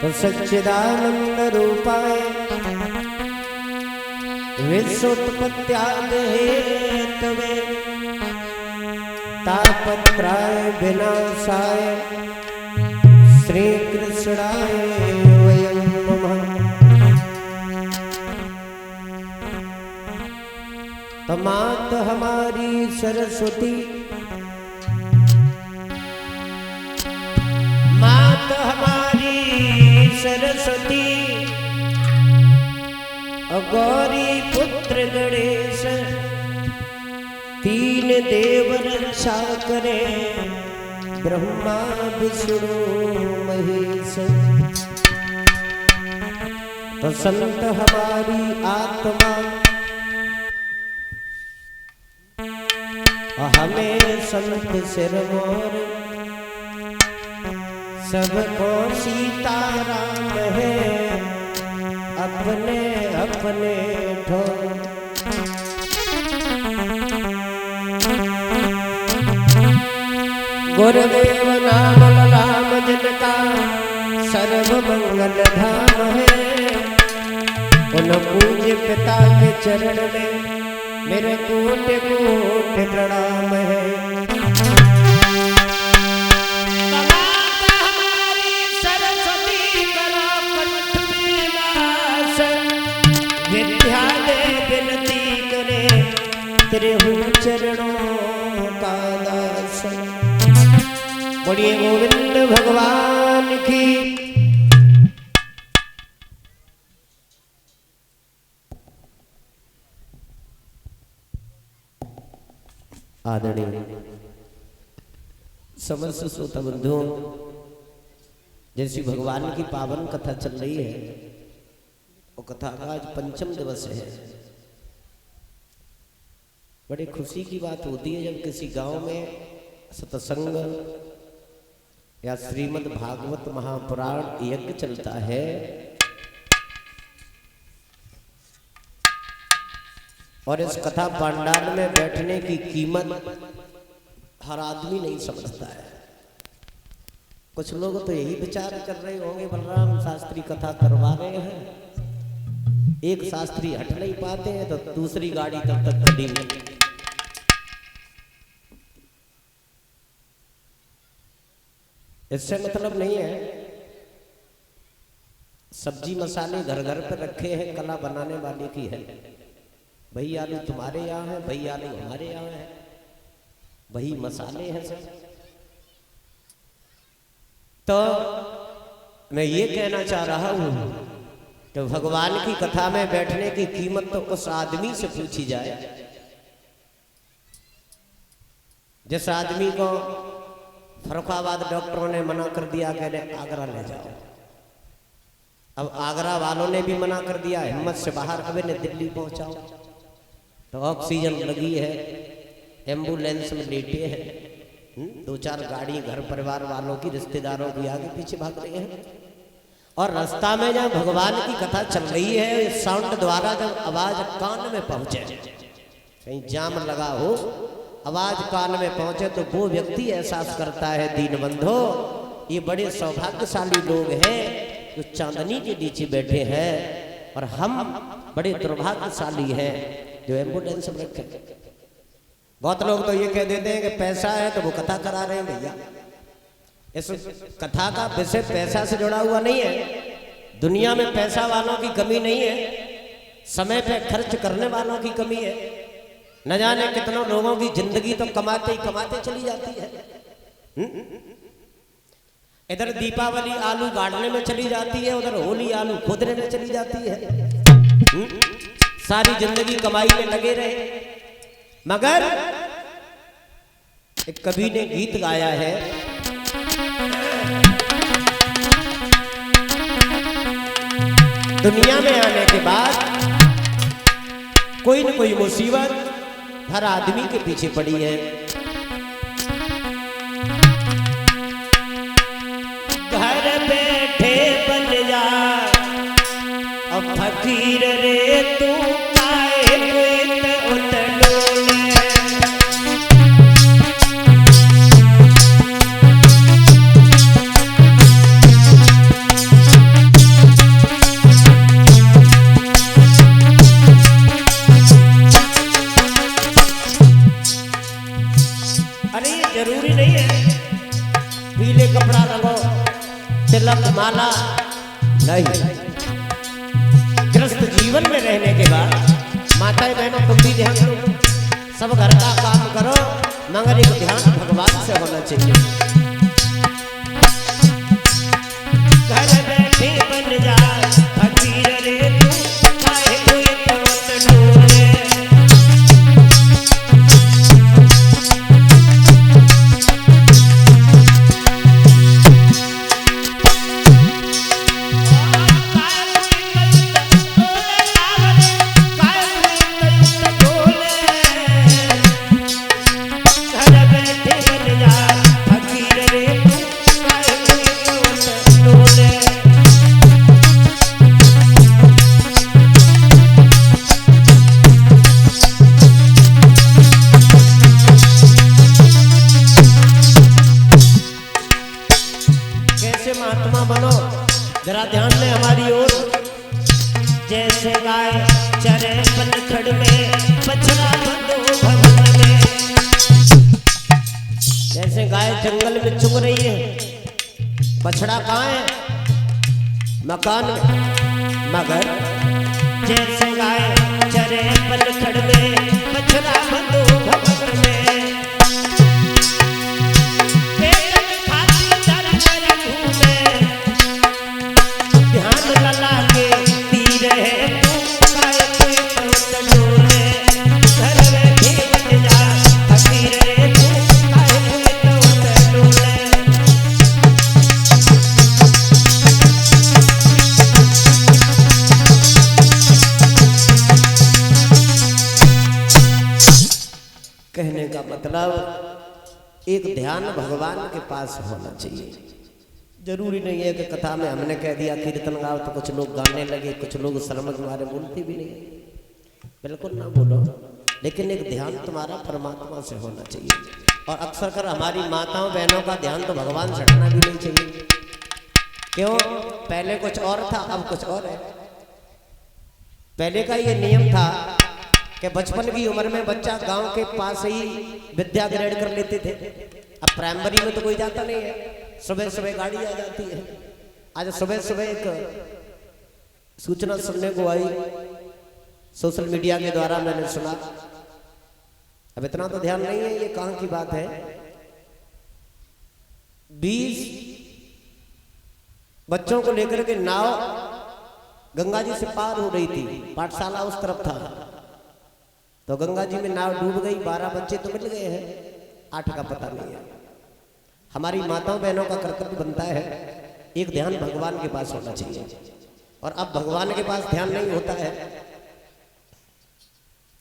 तो सच्चिदानंद रूपाय विश्वोत्पत्त्यादि हेतवे तापत्राय विनाशाय श्री कृष्णाय वयं नमः। तो मात हमारी सरस्वती, मात हमारी सरस्वती, गौरी पुत्र गणेश, तीन देव रक्षा करे, ब्रह्मा विष्णु महेश। तो संत हमारी आत्मा, हमें संत सिरमौर, सबको सीताराम है अपने अपने ठोर। गुरुदेव नाम राम जिनका सर्व मंगल धाम है, उन पूज्य पिता के चरण में मेरे कोटि कोटि प्रणाम है। माता हमारी सरस्वती करो कंठ में वास, विद्या दे विनती करे तेरे हूँ चरणों का दास। बोलिए गोविंद भगवान की। आदरणीय समस्त श्रोता बंधुओं, जैसी भगवान की पावन कथा चल रही है, वो कथा का आज पंचम दिवस है। बड़ी खुशी की बात होती है जब किसी गांव में सत्संग या श्रीमद् भागवत महापुराण यज्ञ चलता है, और इस कथा पांडाल में बैठने की कीमत हर आदमी नहीं समझता है। कुछ लोग तो यही विचार कर रहे होंगे, बलराम शास्त्री कथा करवा रहे हैं, एक शास्त्री हट नहीं पाते हैं तो दूसरी गाड़ी तब तक खड़ी नहीं। इससे मतलब नहीं है, सब्जी मसाले घर घर पर रखे हैं, कला बनाने वाले की है। वही आलू तुम्हारे यहाँ है, वही आलू हमारे यहाँ है, वही मसाले हैं सब। तो मैं ये कहना चाह रहा हूं कि भगवान की कथा में बैठने की कीमत तो उस आदमी से पूछी जाए जिस आदमी को फरुखाबाद डॉक्टरों ने मना कर दिया कि आगरा ले जाओ। अब आगरा वालों ने भी मना कर दिया, हिम्मत से बाहर अब इन्हें दिल्ली पहुंचाओ। तो ऑक्सीजन लगी है, एम्बुलेंस में लेटे हैं, दो चार गाड़ी घर परिवार वालों की, रिश्तेदारों की आगे पीछे भाग रहे हैं। और रास्ता में जब भगवान की कथा चल रही है, साउंड द्वारा जब आवाज कान में पहुंचे, कहीं जाम लगा हो, आवाज कान में पहुंचे, तो वो व्यक्ति एहसास करता है, दीनबंधो ये बड़े सौभाग्यशाली लोग हैं जो चांदनी के नीचे बैठे हैं, और हम बड़े दुर्भाग्यशाली हैं जो एम्बुलेंस में रखे। बहुत लोग तो ये कह देते हैं कि पैसा है तो वो कथा करा रहे हैं। भैया, इस कथा का विषय पैसा से जुड़ा हुआ नहीं है। दुनिया में पैसा वालों की कमी नहीं है, समय पे खर्च करने वालों की कमी है। न जाने कितनों लोगों की जिंदगी तो कमाते ही कमाते चली जाती है। इधर दीपावली आलू गाड़ने में चली जाती है, उधर होली आलू खोदने में चली जाती है। सारी जिंदगी कमाई में लगे रहे। मगर एक कवि ने गीत गाया है, दुनिया में आने के बाद कोई न कोई मुसीबत हर आदमी के पीछे पड़ी है। घर बैठे बन जा अब फकीर रे तू काहे पीले कपड़ा रंगो, तिलक माला नहीं। ग्रस्त जीवन में रहने के बाद माताएं बहनों तुम भी ध्यान दो, सब घर का काम करो मगर एक ध्यान भगवान से होना चाहिए। घर बैठे बन जा फकीर रे तू, काहे कोई तवत ढूंढे। महात्मा बनो, जरा ध्यान दें हमारी ओर। जैसे गाय चरे पनखड़ में, बछड़ा बंधो भवन में। जैसे गाय जंगल में चुग रही है, बछड़ा कहाँ है? मकान में। मगर जैसे गाय चरे पनखड़ में, बछड़ा बंधो भवन में। कहने का मतलब एक ध्यान भगवान के पास होना चाहिए। जरूरी नहीं है कि कथा में हमने कह दिया कीर्तन गाओ तो कुछ लोग गाने लगे, कुछ लोग शर्म के मारे बोलते भी नहीं। बिल्कुल ना बोलो, लेकिन एक ध्यान तुम्हारा परमात्मा से होना चाहिए। और अक्सर कर हमारी माताओं बहनों का ध्यान तो भगवान से हटना भी नहीं चाहिए। क्यों? पहले कुछ और था, अब कुछ और है। पहले का ये नियम था कि बचपन की उम्र में बच्चा गांव के पास ही विद्या ग्रहण कर लेते थे। अब प्राइमरी में तो कोई जाता नहीं है, सुबह सुबह गाड़ी आ जाती है। आज सुबह सुबह एक सूचना सुनने को आई सोशल मीडिया के द्वारा, मैंने सुना। अब इतना तो ध्यान नहीं है ये कहाँ की बात है। 20 बच्चों को लेकर के नाव गंगा जी से पार हो रही थी, पाठशाला उस तरफ था। तो गंगा जी में नाव डूब गई, 12 बच्चे तो मिल गए हैं, 8 का पता नहीं है। हमारी माताओं बहनों का कर्तव्य बनता है एक ध्यान भगवान के पास होना चाहिए। और अब भगवान के पास ध्यान नहीं होता है,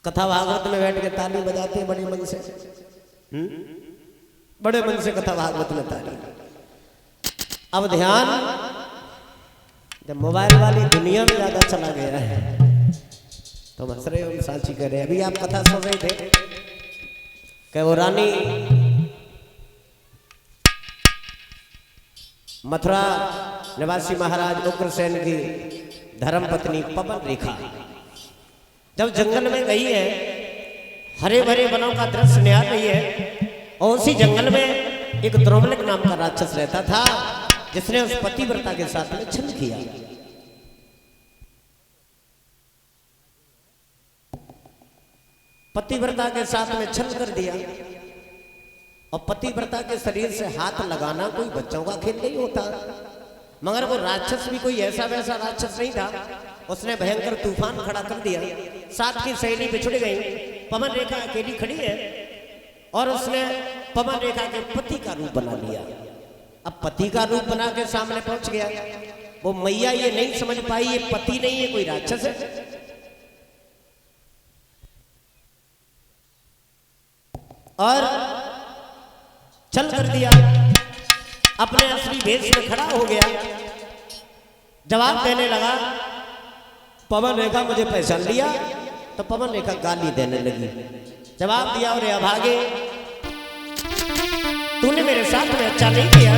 कथा भागवत में बैठ के ताली बजाते हैं बड़े मन से। बड़े मन से कथा भागवत में ताली। अब ध्यान जब मोबाइल वाली दुनिया में ज्यादा चला गया है तो हंस रहे हो, साची कर रहे। अभी आप कथा सुन रहे थे कि वो रानी मथुरा निवासी महाराज उग्रसेन की धर्मपत्नी पवन रेखा जब जंगल में गई है, हरे भरे वनों का दृश्य निहार रही है, और उसी जंगल में एक द्रोमलिक नाम का राक्षस रहता था जिसने उस पतिव्रता के साथ में छल किया। पतिव्रता के साथ में छल कर दिया। और पतिव्रता के शरीर से हाथ लगाना कोई बच्चों का खेल नहीं होता। मगर वो राक्षस भी कोई ऐसा वैसा राक्षस नहीं था। उसने भयंकर तूफान खड़ा कर दिया। साथ की सहेली बिछुड़ गई, पवन रेखा अकेली खड़ी है और उसने पवन रेखा के पति का रूप बना लिया। अब पति का रूप बना के सामने पहुंच गया। वो मैया ये नहीं समझ पाई ये पति नहीं है, कोई राक्षस है। और चल कर दिया, अपने असली भेष में खड़ा हो गया। जवाब देने लगा। पवन रेखा मुझे पहचान लिया तो पवन रेखा गाली देने लगी। जवाब दिया, और अभागे, तूने मेरे साथ में अच्छा नहीं किया।